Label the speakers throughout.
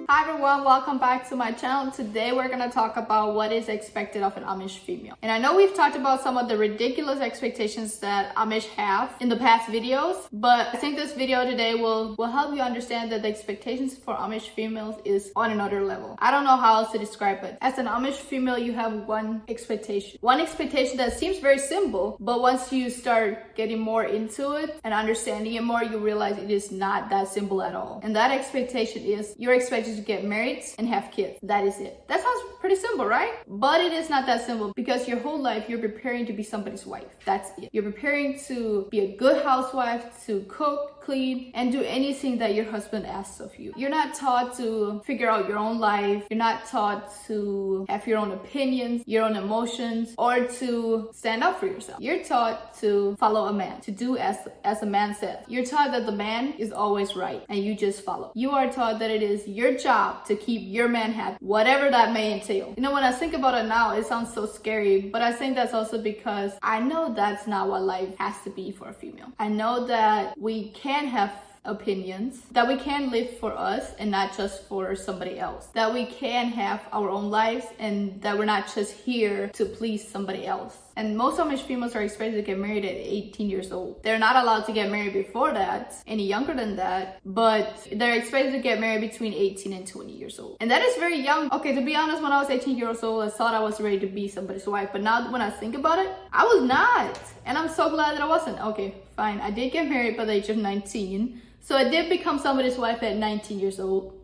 Speaker 1: Hi everyone, welcome back to my channel. Today we're gonna talk about what is expected of an Amish female. And I know we've talked about some of the ridiculous expectations that Amish have in the past videos, but I think this video today will help you understand that the expectations for Amish females is on another level. I don't know how else to describe it. As an Amish female, you have one expectation. One expectation that seems very simple, but once you start getting more into it and understanding it more, you realize it is not that simple at all. And that expectation is you're expected to get married and have kids. That is it. That sounds pretty simple, right? But it is not that simple, because your whole life you're preparing to be somebody's wife. That's it. You're preparing to be a good housewife, to cook, clean, and do anything that your husband asks of you. You're not taught to figure out your own life. You're not taught to have your own opinions, your own emotions, or to stand up for yourself. You're taught to follow a man, to do as a man says. You're taught that the man is always right and you just follow. You are taught that it is your job to keep your man happy, whatever that may entail. You know, when I think about it now, it sounds so scary, but I think that's also because I know that's not what life has to be for a female. I know that we can have opinions, that we can live for us and not just for somebody else, that we can have our own lives and that we're not just here to please somebody else. And most Amish females are expected to get married at 18 years old. They're not allowed to get married before that, any younger than that, but they're expected to get married between 18 and 20 years old. And that is very young. Okay, to be honest, when I was 18 years old, I thought I was ready to be somebody's wife. But now when I think about it, I was not. And I'm so glad that I wasn't. Okay, fine. I did get married by the age of 19. So I did become somebody's wife at 19 years old.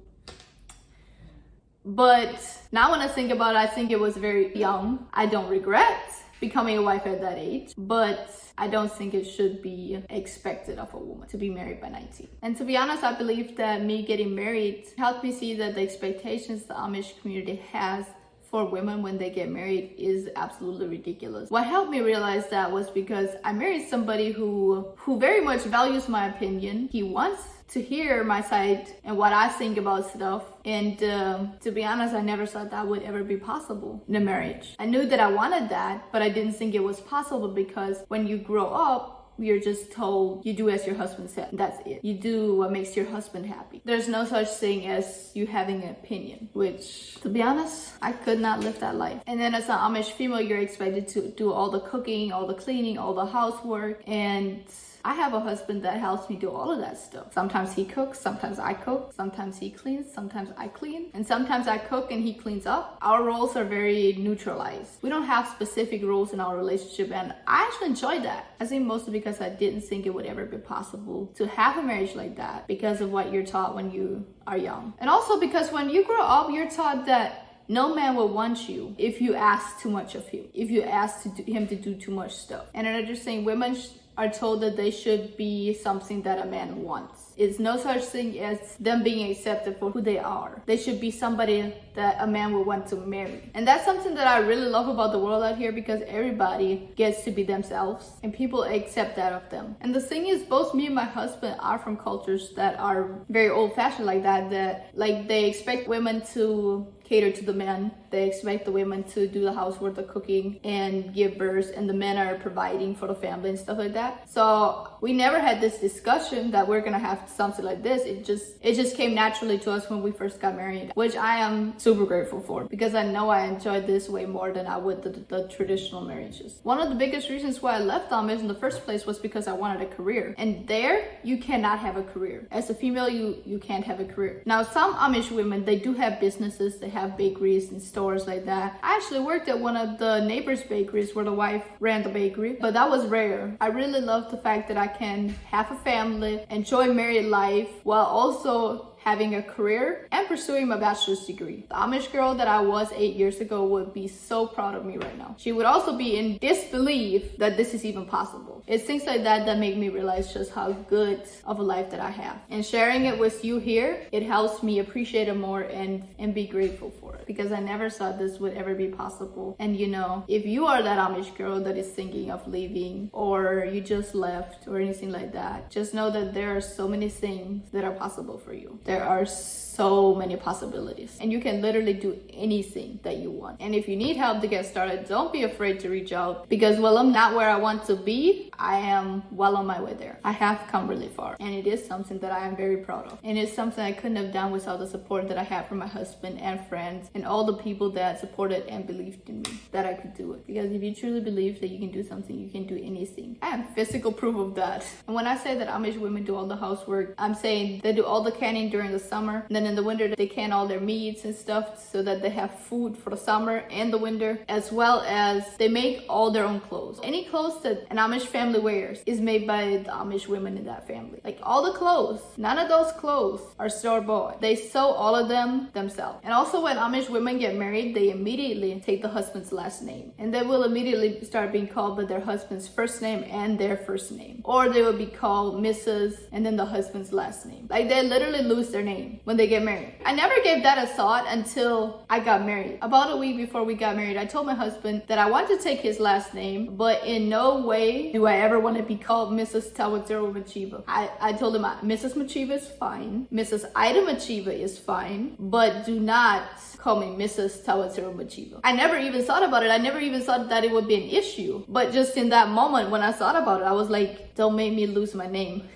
Speaker 1: But now when I think about it, I think it was very young. I don't regret becoming a wife at that age, but I don't think it should be expected of a woman to be married by 19. And to be honest, I believe that me getting married helped me see that the expectations the Amish community has for women when they get married is absolutely ridiculous. What helped me realize that was because I married somebody who very much values my opinion. He wants to hear my side and what I think about stuff. And to be honest, I never thought that would ever be possible in a marriage. I knew that I wanted that, but I didn't think it was possible, because when you grow up, you're just told you do as your husband said. That's it. You do what makes your husband happy. There's no such thing as you having an opinion, which, to be honest, I could not live that life. And then as an Amish female, you're expected to do all the cooking, all the cleaning, all the housework. And I have a husband that helps me do all of that stuff. Sometimes he cooks, sometimes I cook, sometimes he cleans, sometimes I clean, and sometimes I cook and he cleans up. Our roles are very neutralized. We don't have specific roles in our relationship, and I actually enjoy that. I think mostly because I didn't think it would ever be possible to have a marriage like that because of what you're taught when you are young. And also because when you grow up, you're taught that no man will want you if you ask too much of him, if you ask him to do too much stuff. And another thing, women are told that they should be something that a man wants. It's no such thing as them being accepted for who they are. They should be somebody that a man will want to marry. And that's something that I really love about the world out here, because everybody gets to be themselves and people accept that of them. And the thing is, both me and my husband are from cultures that are very old-fashioned like that like they expect women to cater to the men. They expect the women to do the housework, the cooking, and give birth, and the men are providing for the family and stuff like that. So we never had this discussion that we're gonna have something like this. It just came naturally to us when we first got married, which I am super grateful for, because I know I enjoyed this way more than I would the traditional marriages. One of the biggest reasons why I left Amish in the first place was because I wanted a career, and there you cannot have a career. As a female, you can't have a career. Now, some Amish women, they do have businesses, they have bakeries and stores like that. I actually worked at one of the neighbors' bakeries where the wife ran the bakery, but that was rare. I really love the fact that I can have a family, enjoy married life, while also having a career and pursuing my bachelor's degree. The Amish girl that I was 8 years ago would be so proud of me right now. She would also be in disbelief that this is even possible. It's things like that that make me realize just how good of a life that I have. And sharing it with you here, it helps me appreciate it more and be grateful for it, because I never thought this would ever be possible. And you know, if you are that Amish girl that is thinking of leaving, or you just left or anything like that, just know that there are so many things that are possible for you. there are so many possibilities, and you can literally do anything that you want. And if you need help to get started, don't be afraid to reach out, because while I'm not where I want to be, I am well on my way there. I have come really far, and it is something that I am very proud of, and it's something I couldn't have done without the support that I have from my husband and friends and all the people that supported and believed in me that I could do it. Because if you truly believe that you can do something, you can do anything. I am physical proof of that. And when I say that Amish women do all the housework, I'm saying they do all the canning during the summer, and then in the winter they can all their meats and stuff so that they have food for the summer and the winter, as well as they make all their own clothes. Any clothes that an Amish family wears is made by the Amish women in that family. Like all the clothes, none of those clothes are store-bought. They sew all of them themselves. And also when Amish women get married, they immediately take the husband's last name, and they will immediately start being called by their husband's first name and their first name, or they will be called Mrs. and then the husband's last name. Like they literally lose their name when they get married. I never gave that a thought until I got married. About a week before we got married, I told my husband that I want to take his last name, but in no way do I ever want to be called Mrs. Tawatero Machiba. I told him Mrs. Machiba is fine, Mrs. Ida Machiba is fine, but do not call me Mrs. Tawatero Machiba. I never even thought about it. I never even thought that it would be an issue. But just in that moment when I thought about it, I was like, don't make me lose my name.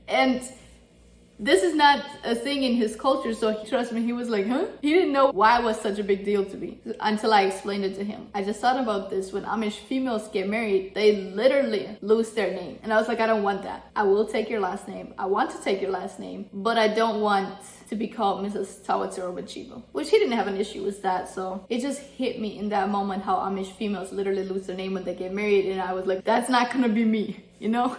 Speaker 1: And this is not a thing in his culture, so trust me, he was like, huh? He didn't know why it was such a big deal to me until I explained it to him. I just thought about this. When Amish females get married, they literally lose their name. And I was like, I don't want that. I will take your last name. I want to take your last name, but I don't want to be called Mrs. Tawatero Machiba, which he didn't have an issue with that. So it just hit me in that moment how Amish females literally lose their name when they get married. And I was like, that's not gonna be me, you know?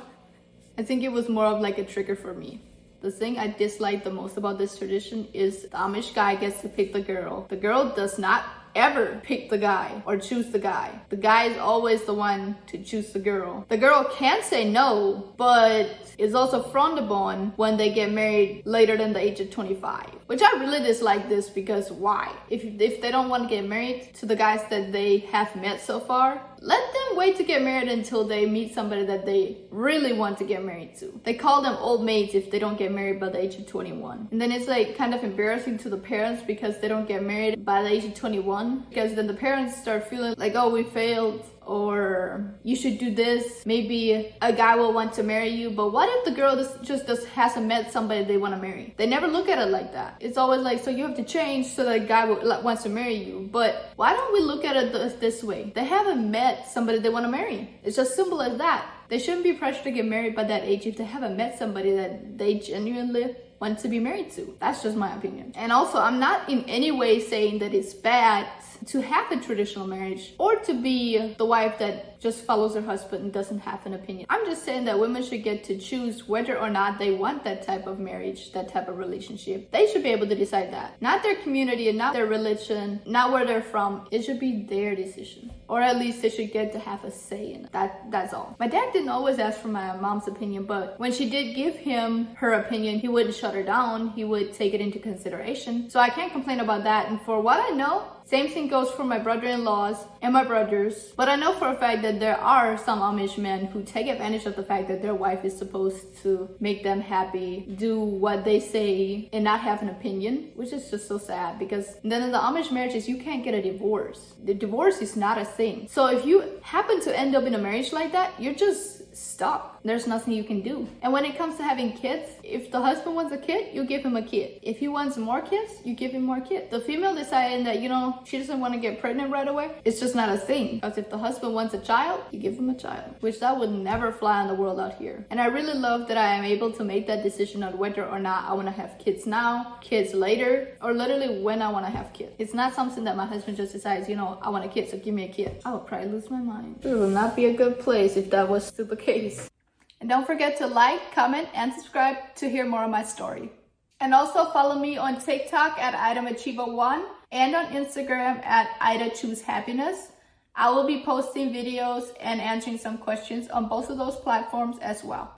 Speaker 1: I think it was more of like a trigger for me. The thing I dislike the most about this tradition is the Amish guy gets to pick the girl. The girl does not ever pick the guy or choose the guy. The guy is always the one to choose the girl. The girl can say no, but it's also frowned upon when they get married later than the age of 25. Which I really dislike this, because why? If they don't want to get married to the guys that they have met so far, let them wait to get married until they meet somebody that they really want to get married to. They call them old maids if they don't get married by the age of 21. And then it's like kind of embarrassing to the parents because they don't get married by the age of 21. Because then the parents start feeling like, oh, we failed, or you should do this. Maybe a guy will want to marry you. But what if the girl just hasn't met somebody they want to marry? They never look at it like that. It's always like, so you have to change so that a guy wants to marry you. But why don't we look at it this way? They haven't met somebody they want to marry. It's just simple as that. They shouldn't be pressured to get married by that age if they haven't met somebody that they genuinely want to be married to. That's just my opinion. And also, I'm not in any way saying that it's bad to have a traditional marriage or to be the wife that just follows her husband and doesn't have an opinion. I'm just saying that women should get to choose whether or not they want that type of marriage, that type of relationship. They should be able to decide that. Not their community, not their religion, not where they're from. It should be their decision. Or at least they should get to have a say in it. That's all. My dad didn't always ask for my mom's opinion, but when she did give him her opinion, he wouldn't shut her down. He would take it into consideration. So I can't complain about that. And for what I know, same thing goes for my brother-in-laws and my brothers. But I know for a fact that there are some Amish men who take advantage of the fact that their wife is supposed to make them happy, do what they say, and not have an opinion, which is just so sad. Because then in the Amish marriages, you can't get a divorce. The divorce is not a thing. So if you happen to end up in a marriage like that, you're just stuck. There's nothing you can do. And when it comes to having kids, if the husband wants a kid, you give him a kid. If he wants more kids, you give him more kids. The female deciding that, she doesn't want to get pregnant right away, it's just not a thing. Because if the husband wants a child, you give him a child, which that would never fly in the world out here. And I really love that I am able to make that decision on whether or not I want to have kids now, kids later, or literally when I want to have kids. It's not something that my husband just decides, I want a kid, so give me a kid. I would probably lose my mind. It would not be a good place if that was still the case. And don't forget to like, comment, and subscribe to hear more of my story. And also follow me on TikTok at IdaMachiba1 and on Instagram at IdaChooseHappiness. I will be posting videos and answering some questions on both of those platforms as well.